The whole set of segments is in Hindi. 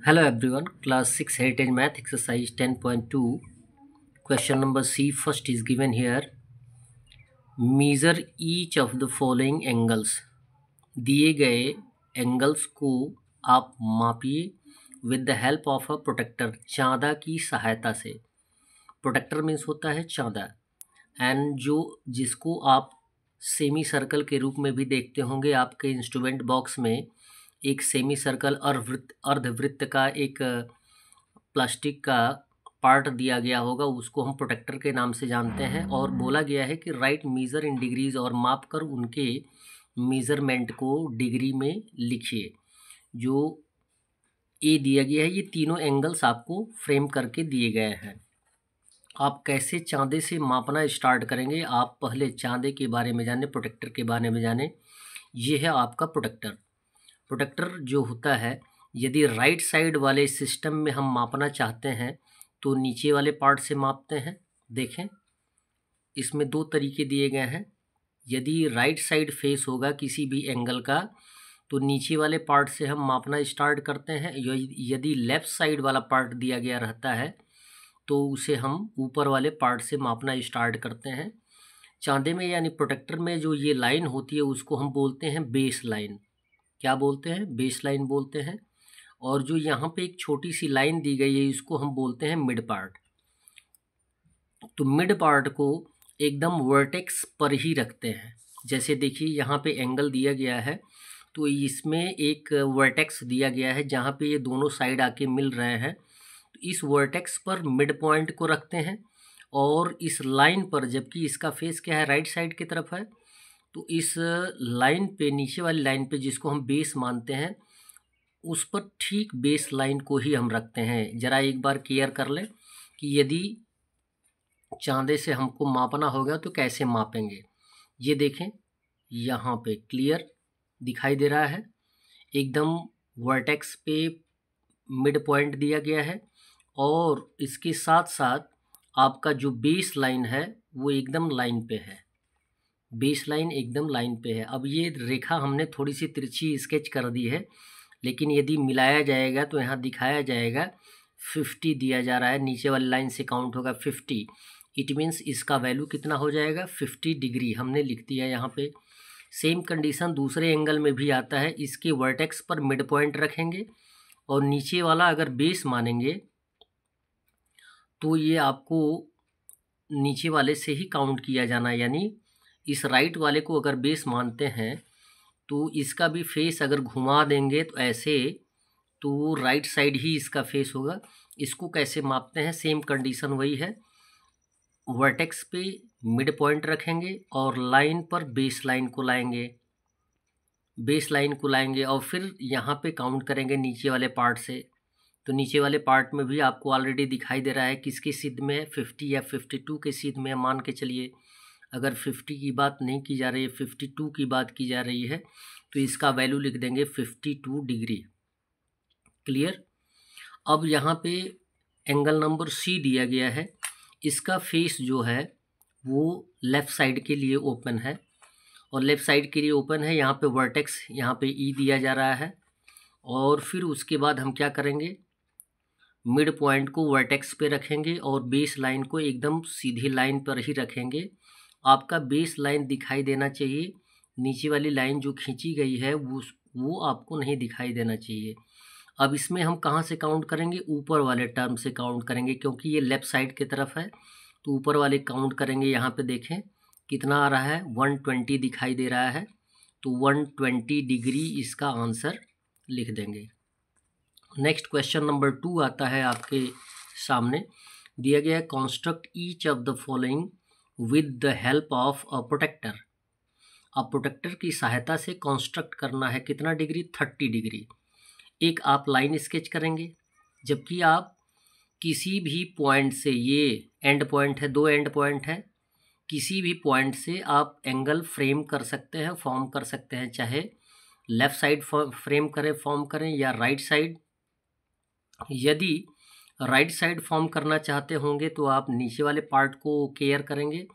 Hello everyone, class 6 heritage math exercise 10.2 question number C first is given here. Measure each of the following angles. दिए गए एंगल्स को आप मापिए with the help of a protractor, चांदा की सहायता से। प्रोटेक्टर मीन्स होता है चांदा, एंड जिसको आप सेमी सर्कल के रूप में भी देखते होंगे। आपके इंस्ट्रूमेंट बॉक्स में एक सेमी सर्कल अर्धवृत्त का एक प्लास्टिक का पार्ट दिया गया होगा, उसको हम प्रोटेक्टर के नाम से जानते हैं। और बोला गया है कि राइट मेजर इन डिग्रीज, और माप कर उनके मेज़रमेंट को डिग्री में लिखिए। जो ए दिया गया है, ये तीनों एंगल्स आपको फ्रेम करके दिए गए हैं। आप कैसे चांदे से मापना स्टार्ट करेंगे, आप पहले चांदे के बारे में जाने, प्रोटेक्टर के बारे में जाने। ये है आपका प्रोटेक्टर। प्रोटेक्टर जो होता है, यदि राइट साइड वाले सिस्टम में हम मापना चाहते हैं तो नीचे वाले पार्ट से मापते हैं। देखें, इसमें दो तरीके दिए गए हैं। यदि राइट साइड फेस होगा किसी भी एंगल का तो नीचे वाले पार्ट से हम मापना स्टार्ट करते हैं। यदि लेफ़्ट साइड वाला पार्ट दिया गया रहता है तो उसे हम ऊपर वाले पार्ट से मापना स्टार्ट करते हैं। चांदे में यानी प्रोटेक्टर में जो ये लाइन होती है उसको हम बोलते हैं बेस लाइन। क्या बोलते हैं? बेस लाइन बोलते हैं। और जो यहाँ पे एक छोटी सी लाइन दी गई है इसको हम बोलते हैं मिड पार्ट। तो मिड पार्ट को एकदम वर्टेक्स पर ही रखते हैं। जैसे देखिए यहाँ पे एंगल दिया गया है तो इसमें एक वर्टेक्स दिया गया है जहाँ पे ये दोनों साइड आके मिल रहे हैं। तो इस वर्टेक्स पर मिड पॉइंट को रखते हैं और इस लाइन पर, जबकि इसका फेस क्या है, राइट साइड की तरफ है, तो इस लाइन पे, नीचे वाली लाइन पे जिसको हम बेस मानते हैं, उस पर ठीक बेस लाइन को ही हम रखते हैं। ज़रा एक बार क्लियर कर लें कि यदि चांदे से हमको मापना होगा तो कैसे मापेंगे। ये देखें, यहाँ पे क्लियर दिखाई दे रहा है, एकदम वर्टेक्स पे मिड पॉइंट दिया गया है और इसके साथ साथ आपका जो बेस लाइन है वो एकदम लाइन पे है। बेस लाइन एकदम लाइन पे है। अब ये रेखा हमने थोड़ी सी तिरछी स्केच कर दी है, लेकिन यदि मिलाया जाएगा तो यहाँ दिखाया जाएगा 50 दिया जा रहा है, नीचे वाली लाइन से काउंट होगा 50। इट मीन्स इसका वैल्यू कितना हो जाएगा, 50 डिग्री हमने लिख दिया यहाँ पे। सेम कंडीशन दूसरे एंगल में भी आता है। इसके वर्टेक्स पर मिड पॉइंट रखेंगे और नीचे वाला अगर बेस मानेंगे तो ये आपको नीचे वाले से ही काउंट किया जाना, यानी इस राइट वाले को अगर बेस मानते हैं तो इसका भी फेस अगर घुमा देंगे तो ऐसे, तो राइट साइड ही इसका फेस होगा। इसको कैसे मापते हैं, सेम कंडीशन वही है। वर्टेक्स पे मिड पॉइंट रखेंगे और लाइन पर बेस लाइन को लाएंगे, बेस लाइन को लाएंगे और फिर यहाँ पे काउंट करेंगे नीचे वाले पार्ट से। तो नीचे वाले पार्ट में भी आपको ऑलरेडी दिखाई दे रहा है किसके सिद्ध में है, 50 या 52 के सिद्ध में मान के चलिए। अगर 50 की बात नहीं की जा रही है, 52 की बात की जा रही है, तो इसका वैल्यू लिख देंगे 52 डिग्री। क्लियर। अब यहाँ पे एंगल नंबर सी दिया गया है, इसका फेस जो है वो लेफ़्ट साइड के लिए ओपन है, और लेफ़्ट साइड के लिए ओपन है। यहाँ पे वर्टेक्स, यहाँ पे ई दिया जा रहा है, और फिर उसके बाद हम क्या करेंगे, मिड पॉइंट को वर्टेक्स पे रखेंगे और बेस लाइन को एकदम सीधी लाइन पर ही रखेंगे। आपका बेस लाइन दिखाई देना चाहिए, नीचे वाली लाइन जो खींची गई है वो आपको नहीं दिखाई देना चाहिए। अब इसमें हम कहाँ से काउंट करेंगे, ऊपर वाले टर्म से काउंट करेंगे, क्योंकि ये लेफ़्ट साइड की तरफ है तो ऊपर वाले काउंट करेंगे। यहाँ पे देखें कितना आ रहा है, 120 दिखाई दे रहा है, तो 120 डिग्री इसका आंसर लिख देंगे। नेक्स्ट क्वेश्चन नंबर 2 आता है आपके सामने। दिया गया है, construct each of the following with the help of a protractor. अब प्रोटेक्टर की सहायता से कंस्ट्रक्ट करना है कितना डिग्री, 30 डिग्री। एक आप लाइन स्केच करेंगे, जबकि आप किसी भी पॉइंट से, ये एंड पॉइंट है, दो एंड पॉइंट है, किसी भी पॉइंट से आप एंगल फ्रेम कर सकते हैं, फॉर्म कर सकते हैं। चाहे लेफ़्ट साइड फ्रेम करें, फॉर्म करें, या राइट साइड। यदि राइट साइड फॉर्म करना चाहते होंगे तो आप नीचे वाले पार्ट को केयर करेंगे,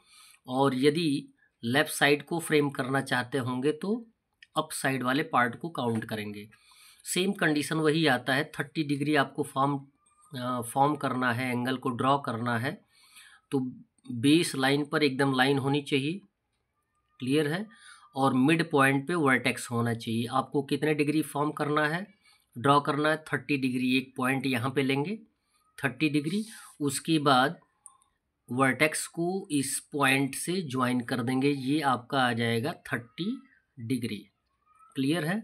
और यदि लेफ़्ट साइड को फ्रेम करना चाहते होंगे तो अप साइड वाले पार्ट को काउंट करेंगे। सेम कंडीशन वही आता है, 30 डिग्री आपको फॉर्म करना है, एंगल को ड्रॉ करना है, तो बेस लाइन पर एकदम लाइन होनी चाहिए, क्लियर है, और मिड पॉइंट पे वर्टेक्स होना चाहिए। आपको कितने डिग्री फॉर्म करना है, ड्रॉ करना है, 30 डिग्री। एक पॉइंट यहाँ पे लेंगे 30 डिग्री, उसके बाद वर्टेक्स को इस पॉइंट से ज्वाइन कर देंगे, ये आपका आ जाएगा 30 डिग्री, क्लियर है।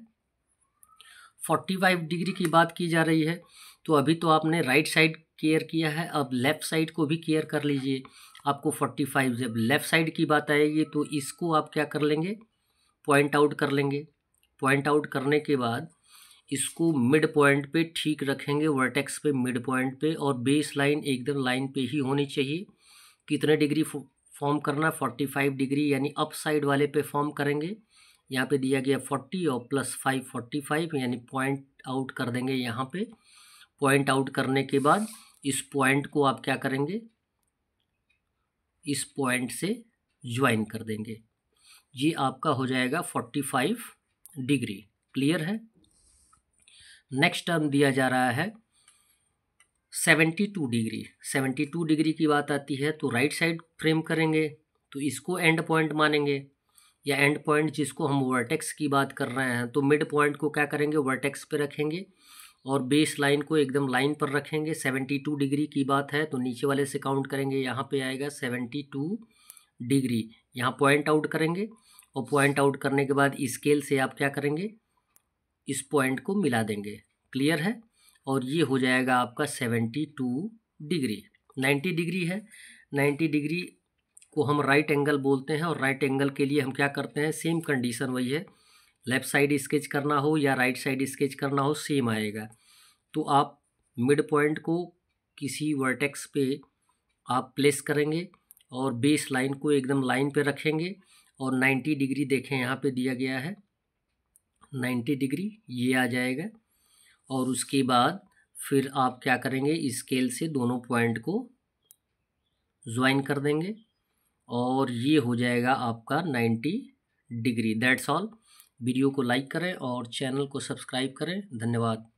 45 डिग्री की बात की जा रही है, तो अभी तो आपने राइट साइड केयर किया है, अब लेफ़्ट साइड को भी केयर कर लीजिए। आपको 45, जब लेफ़्ट साइड की बात आएगी तो इसको आप क्या कर लेंगे, पॉइंट आउट कर लेंगे। पॉइंट आउट करने के बाद इसको मिड पॉइंट पे ठीक रखेंगे, वर्टेक्स पे, मिड पॉइंट पे, और बेस लाइन एकदम लाइन पे ही होनी चाहिए। कितने डिग्री फॉर्म करना, 45 डिग्री, यानी अप साइड वाले पे फॉर्म करेंगे। यहाँ पे दिया गया 40 और +5 45, यानी पॉइंट आउट कर देंगे यहाँ पे। पॉइंट आउट करने के बाद इस पॉइंट को आप क्या करेंगे, इस पॉइंट से ज्वाइन कर देंगे, ये आपका हो जाएगा 45 डिग्री, क्लियर है। नेक्स्ट टर्म दिया जा रहा है 72 डिग्री। 72 डिग्री की बात आती है तो राइट साइड फ्रेम करेंगे, तो इसको एंड पॉइंट मानेंगे, या एंड पॉइंट जिसको हम वर्टेक्स की बात कर रहे हैं, तो मिड पॉइंट को क्या करेंगे, वर्टेक्स पे रखेंगे, और बेस लाइन को एकदम लाइन पर रखेंगे। 72 डिग्री की बात है तो नीचे वाले से काउंट करेंगे, यहाँ पे आएगा 72 डिग्री। यहाँ पॉइंट आउट करेंगे, और पॉइंट आउट करने के बाद स्केल से आप क्या करेंगे, इस पॉइंट को मिला देंगे, क्लियर है, और ये हो जाएगा आपका 72 डिग्री। 90 डिग्री है, 90 डिग्री को हम राइट एंगल बोलते हैं, और राइट एंगल के लिए हम क्या करते हैं, सेम कंडीशन वही है, लेफ़्ट साइड स्केच करना हो या राइट साइड स्केच करना हो सेम आएगा। तो आप मिड पॉइंट को किसी वर्टेक्स पे आप प्लेस करेंगे, और बेस लाइन को एकदम लाइन पे रखेंगे, और 90 डिग्री देखें यहाँ पे दिया गया है 90 डिग्री, ये आ जाएगा। और उसके बाद फिर आप क्या करेंगे, स्केल से दोनों पॉइंट को ज्वाइन कर देंगे, और ये हो जाएगा आपका 90 डिग्री। That's all. वीडियो को लाइक करें और चैनल को सब्सक्राइब करें। धन्यवाद।